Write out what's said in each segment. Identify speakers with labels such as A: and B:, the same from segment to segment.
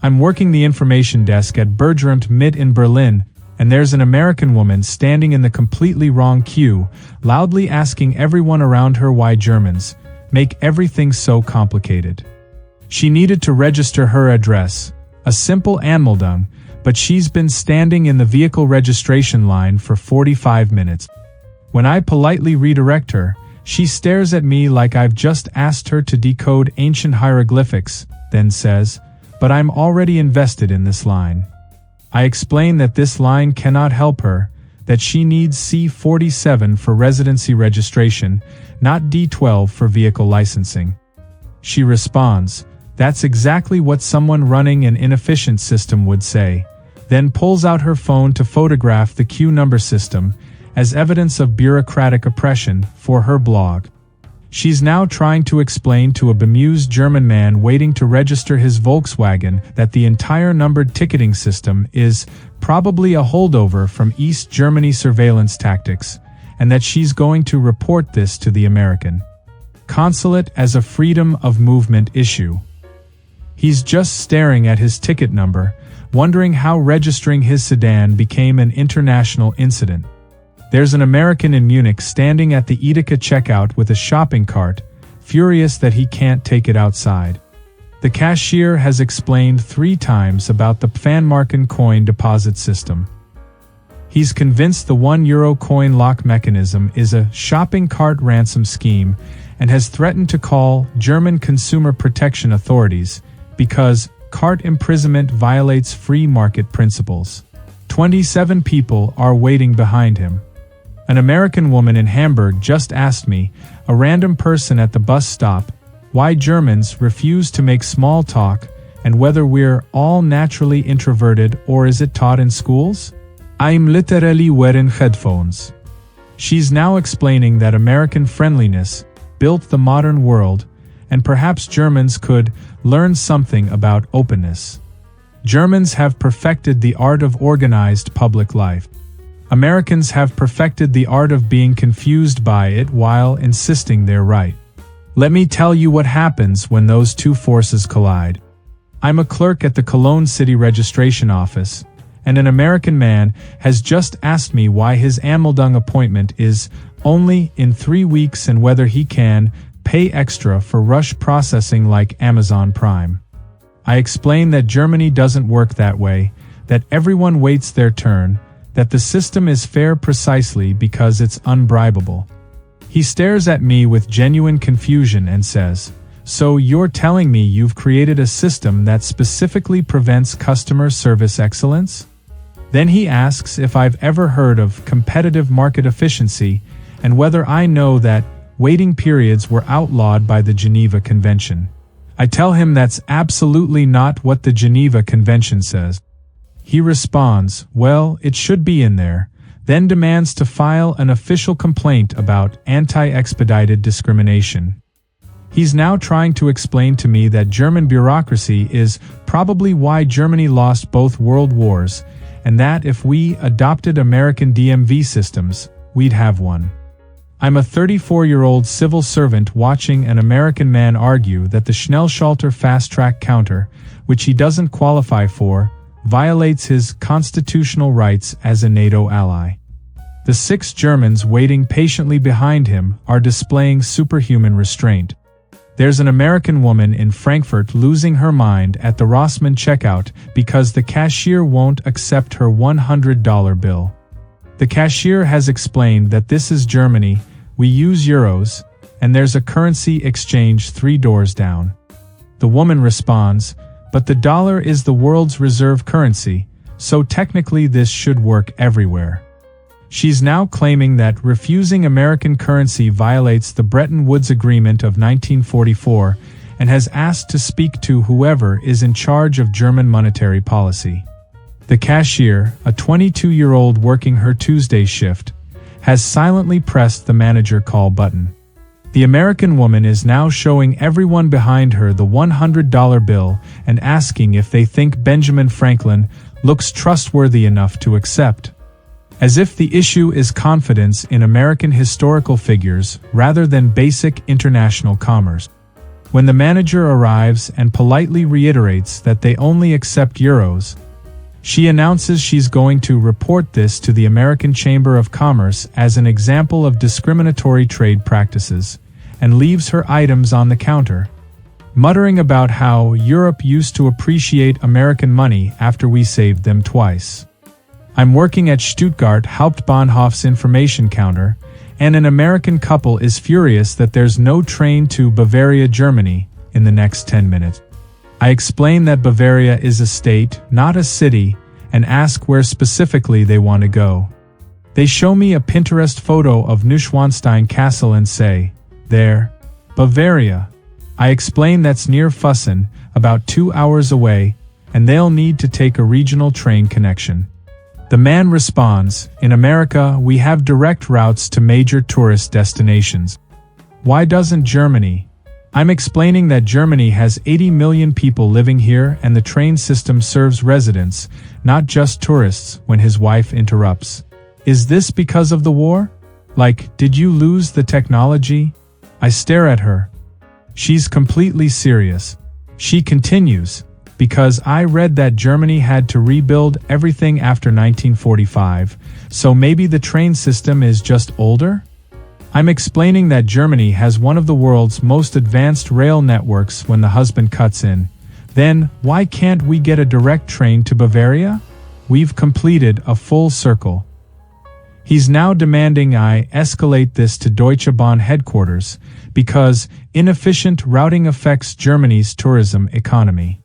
A: I'm working the information desk at Bergeramt Mitte in Berlin, and there's an American woman standing in the completely wrong queue, loudly asking everyone around her why Germans make everything so complicated. She needed to register her address, a simple Anmeldung, but she's been standing in the vehicle registration line for 45 minutes. When I politely redirect her, she stares at me like I've just asked her to decode ancient hieroglyphics, then says, "But I'm already invested in this line." I explain that this line cannot help her, that she needs C47 for residency registration, not D12 for vehicle licensing. She responds, "That's exactly what someone running an inefficient system would say," then pulls out her phone to photograph the queue number system as evidence of bureaucratic oppression for her blog. She's now trying to explain to a bemused German man waiting to register his Volkswagen that the entire numbered ticketing system is probably a holdover from East Germany surveillance tactics, and that she's going to report this to the American consulate as a freedom of movement issue. He's just staring at his ticket number, wondering how registering his sedan became an international incident. There's an American in Munich standing at the Edeka checkout with a shopping cart, furious that he can't take it outside. The cashier has explained 3 times about the Pfannmarken coin deposit system. He's convinced the €1 coin lock mechanism is a shopping cart ransom scheme and has threatened to call German consumer protection authorities because cart imprisonment violates free market principles. 27 people are waiting behind him. An American woman in Hamburg just asked me, a random person at the bus stop, why Germans refuse to make small talk and whether we're all naturally introverted or is it taught in schools? I'm literally wearing headphones. She's now explaining that American friendliness built the modern world and perhaps Germans could learn something about openness. Germans have perfected the art of organized public life. Americans have perfected the art of being confused by it while insisting they're right. Let me tell you what happens when those two forces collide. I'm a clerk at the Cologne City Registration Office, and an American man has just asked me why his Anmeldung appointment is only in 3 weeks and whether he can pay extra for rush processing like Amazon Prime. I explain that Germany doesn't work that way, that everyone waits their turn, that the system is fair precisely because it's unbribable. He stares at me with genuine confusion and says, "So you're telling me you've created a system that specifically prevents customer service excellence?" Then he asks if I've ever heard of competitive market efficiency and whether I know that waiting periods were outlawed by the Geneva Convention. I tell him that's absolutely not what the Geneva Convention says. He responds, "Well, it should be in there," then demands to file an official complaint about anti-expedited discrimination. He's now trying to explain to me that German bureaucracy is probably why Germany lost both world wars, and that if we adopted American DMV systems, we'd have one. I'm a 34-year-old civil servant watching an American man argue that the Schnellschalter fast-track counter, which he doesn't qualify for, violates his constitutional rights as a NATO ally. The 6 Germans waiting patiently behind him are displaying superhuman restraint. There's an American woman in Frankfurt losing her mind at the Rossmann checkout because the cashier won't accept her $100 bill. The cashier has explained that this is Germany, we use euros, and there's a currency exchange 3 doors down. The woman responds, "But the dollar is the world's reserve currency, so technically this should work everywhere." She's now claiming that refusing American currency violates the Bretton Woods Agreement of 1944 and has asked to speak to whoever is in charge of German monetary policy. The cashier, a 22-year-old working her Tuesday shift, has silently pressed the manager call button. The American woman is now showing everyone behind her the $100 bill and asking if they think Benjamin Franklin looks trustworthy enough to accept. As if the issue is confidence in American historical figures rather than basic international commerce. When the manager arrives and politely reiterates that they only accept euros, she announces she's going to report this to the American Chamber of Commerce as an example of discriminatory trade practices, and leaves her items on the counter, muttering about how Europe used to appreciate American money after we saved them twice. I'm working at Stuttgart Hauptbahnhof's information counter, and an American couple is furious that there's no train to Bavaria, Germany, in the next 10 minutes. I explain that Bavaria is a state, not a city, and ask where specifically they want to go. They show me a Pinterest photo of Neuschwanstein Castle and say, "There, Bavaria." I explain that's near Füssen, about 2 hours away, and they'll need to take a regional train connection. The man responds, "In America, we have direct routes to major tourist destinations. Why doesn't Germany?" I'm explaining that Germany has 80 million people living here and the train system serves residents, not just tourists, when his wife interrupts. "Is this because of the war? Like, did you lose the technology?" I stare at her. She's completely serious. She continues, "Because I read that Germany had to rebuild everything after 1945, so maybe the train system is just older?" I'm explaining that Germany has one of the world's most advanced rail networks when the husband cuts in. "Then, why can't we get a direct train to Bavaria? We've completed a full circle." He's now demanding I escalate this to Deutsche Bahn headquarters, because inefficient routing affects Germany's tourism economy.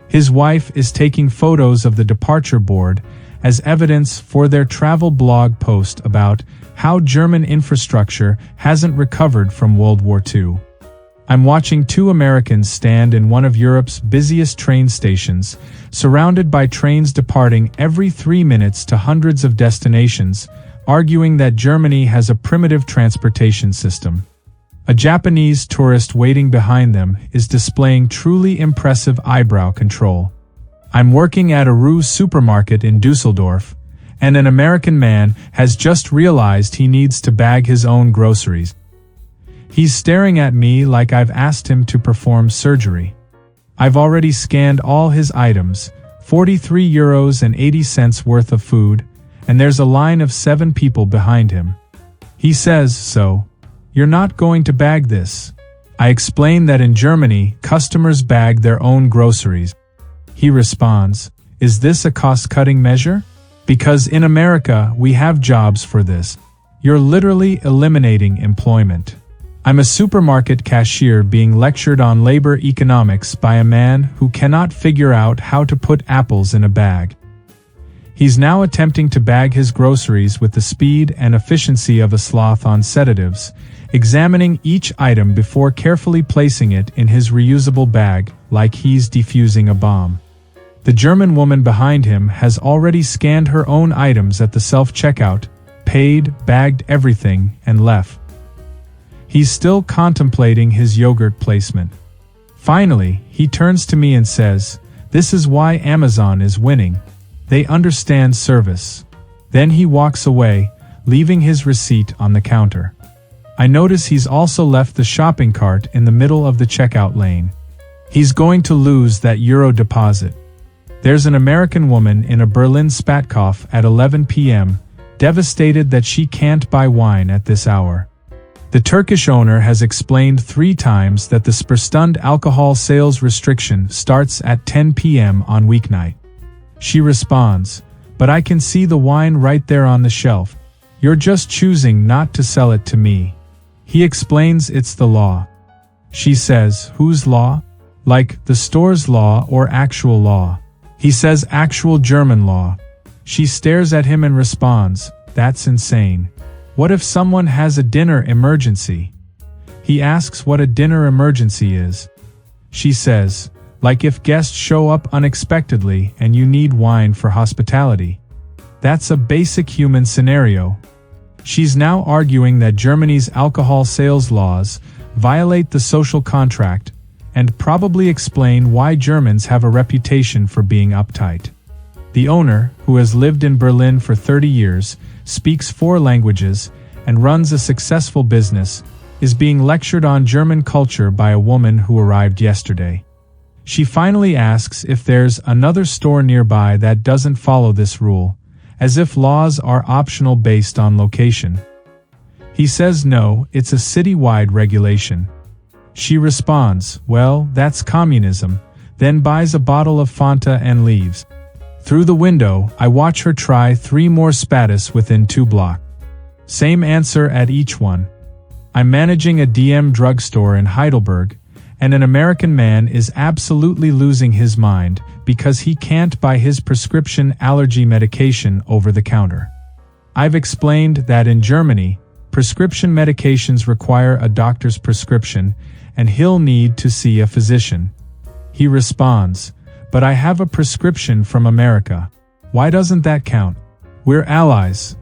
A: His wife is taking photos of the departure board as evidence for their travel blog post about how German infrastructure hasn't recovered from World War II. I'm watching two Americans stand in one of Europe's busiest train stations, surrounded by trains departing every 3 minutes to hundreds of destinations, arguing that Germany has a primitive transportation system. A Japanese tourist waiting behind them is displaying truly impressive eyebrow control. I'm working at a Rue supermarket in Dusseldorf, and an American man has just realized he needs to bag his own groceries. He's staring at me like I've asked him to perform surgery. I've already scanned all his items, 43 euros and 80 cents worth of food, and there's a line of 7 people behind him. He says, "So, you're not going to bag this?" I explain that in Germany, customers bag their own groceries. He responds, "Is this a cost-cutting measure? Because in America, we have jobs for this. You're literally eliminating employment." I'm a supermarket cashier being lectured on labor economics by a man who cannot figure out how to put apples in a bag. He's now attempting to bag his groceries with the speed and efficiency of a sloth on sedatives, examining each item before carefully placing it in his reusable bag, like he's defusing a bomb. The German woman behind him has already scanned her own items at the self-checkout, paid, bagged everything, and left. He's still contemplating his yogurt placement. Finally, he turns to me and says, "This is why Amazon is winning. They understand service." Then he walks away, leaving his receipt on the counter. I notice he's also left the shopping cart in the middle of the checkout lane. He's going to lose that euro deposit. There's an American woman in a Berlin Spatkauf at 11 p.m., devastated that she can't buy wine at this hour. The Turkish owner has explained 3 times that the Sperrstund alcohol sales restriction starts at 10 p.m. on weeknight. She responds, "But I can see the wine right there on the shelf. You're just choosing not to sell it to me." He explains it's the law. She says, "Whose law? Like the store's law or actual law?" He says actual German law. She stares at him and responds, "That's insane. What if someone has a dinner emergency?" He asks what a dinner emergency is. She says, "Like if guests show up unexpectedly and you need wine for hospitality." That's a basic human scenario. She's now arguing that Germany's alcohol sales laws violate the social contract and probably explain why Germans have a reputation for being uptight. The owner, who has lived in Berlin for 30 years, speaks 4 languages, and runs a successful business, is being lectured on German culture by a woman who arrived yesterday. She finally asks if there's another store nearby that doesn't follow this rule, as if laws are optional based on location. He says no, it's a city-wide regulation. She responds, well, that's communism, then buys a bottle of Fanta and leaves. Through the window, I watch her try 3 more Spatus within 2 blocks. Same answer at each one. I'm managing a DM drugstore in Heidelberg, and an American man is absolutely losing his mind because he can't buy his prescription allergy medication over the counter. I've explained that in Germany, prescription medications require a doctor's prescription, and he'll need to see a physician. He responds, but I have a prescription from America. Why doesn't that count? We're allies.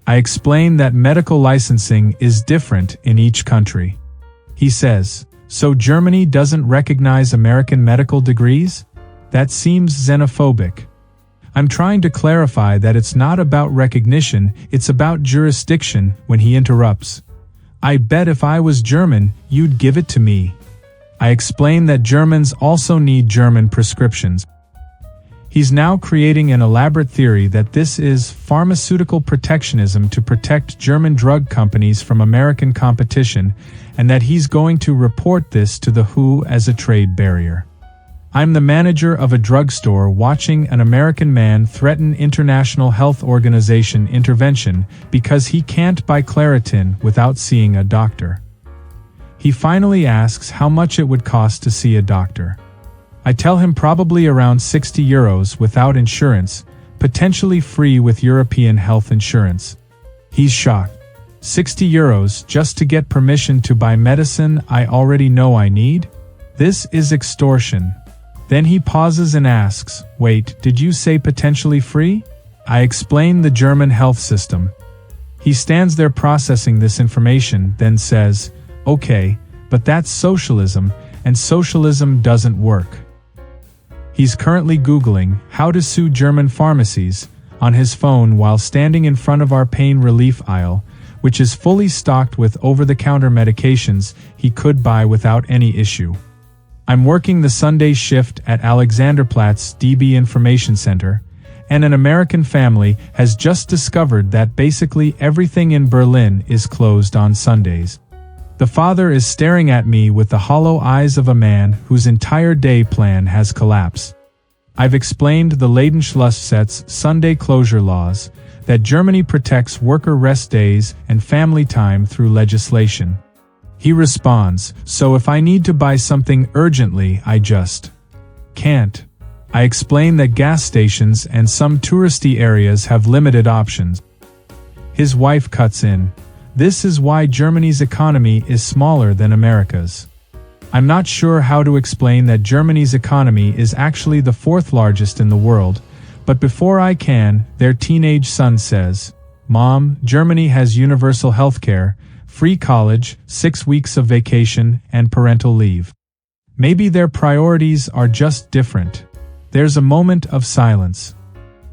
A: I explain that medical licensing is different in each country. He says, so Germany doesn't recognize American medical degrees? That seems xenophobic. I'm trying to clarify that it's not about recognition, it's about jurisdiction when he interrupts. I bet if I was German, you'd give it to me. I explain that Germans also need German prescriptions. He's now creating an elaborate theory that this is pharmaceutical protectionism to protect German drug companies from American competition, and that he's going to report this to the WHO as a trade barrier. I'm the manager of a drugstore watching an American man threaten International Health Organization intervention because he can't buy Claritin without seeing a doctor. He finally asks how much it would cost to see a doctor. I tell him probably around 60 euros without insurance, potentially free with European health insurance. He's shocked. 60 euros just to get permission to buy medicine I already know I need? This is extortion. Then he pauses and asks, wait, did you say potentially free? I explain the German health system. He stands there processing this information, then says, okay, but that's socialism, and socialism doesn't work. He's currently Googling how to sue German pharmacies on his phone while standing in front of our pain relief aisle, which is fully stocked with over-the-counter medications he could buy without any issue. I'm working the Sunday shift at Alexanderplatz DB Information Center, and an American family has just discovered that basically everything in Berlin is closed on Sundays. The father is staring at me with the hollow eyes of a man whose entire day plan has collapsed. I've explained the Ladenschlussgesetz Sunday closure laws, that Germany protects worker rest days and family time through legislation. He responds, so if I need to buy something urgently, I just can't. I explain that gas stations and some touristy areas have limited options. His wife cuts in. This is why Germany's economy is smaller than America's. I'm not sure how to explain that Germany's economy is actually the 4th largest in the world, but before I can, their teenage son says, Mom, Germany has universal healthcare, free college, 6 weeks of vacation, and parental leave. Maybe their priorities are just different. There's a moment of silence.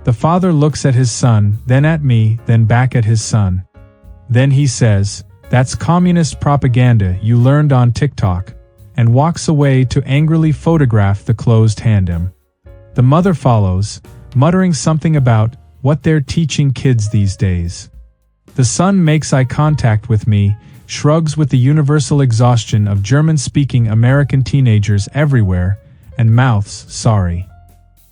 A: The father looks at his son, then at me, then back at his son. Then he says, that's communist propaganda you learned on TikTok, and walks away to angrily photograph the closed hand. The mother follows, muttering something about what they're teaching kids these days. The son makes eye contact with me, shrugs with the universal exhaustion of German-speaking American teenagers everywhere, and mouths, sorry.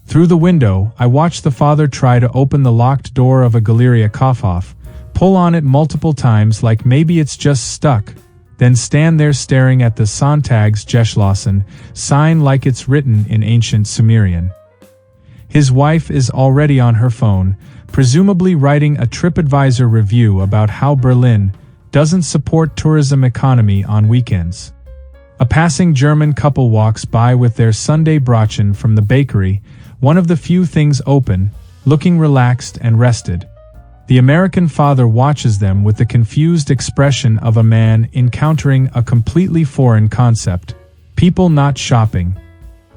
A: Through the window, I watch the father try to open the locked door of a Galeria Kaufhof, pull on it multiple times like maybe it's just stuck, then stand there staring at the Sonntagsgeschlossen sign like it's written in ancient Sumerian. His wife is already on her phone, presumably writing a TripAdvisor review about how Berlin doesn't support tourism economy on weekends. A passing German couple walks by with their Sunday Brötchen from the bakery, one of the few things open, looking relaxed and rested. The American father watches them with the confused expression of a man encountering a completely foreign concept: people not shopping.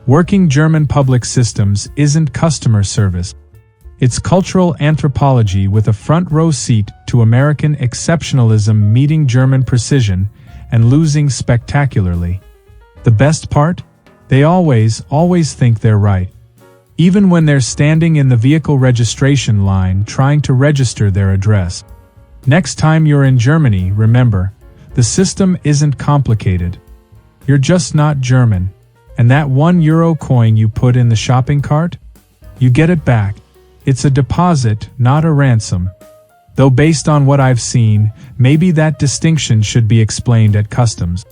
A: Working German public systems isn't customer service. It's cultural anthropology with a front row seat to American exceptionalism meeting German precision, and losing spectacularly. The best part? They always think they're right. Even when they're standing in the vehicle registration line trying to register their address. Next time you're in Germany, remember, the system isn't complicated. You're just not German. And that €1 coin you put in the shopping cart? You get it back. It's a deposit, not a ransom. Though based on what I've seen, maybe that distinction should be explained at customs.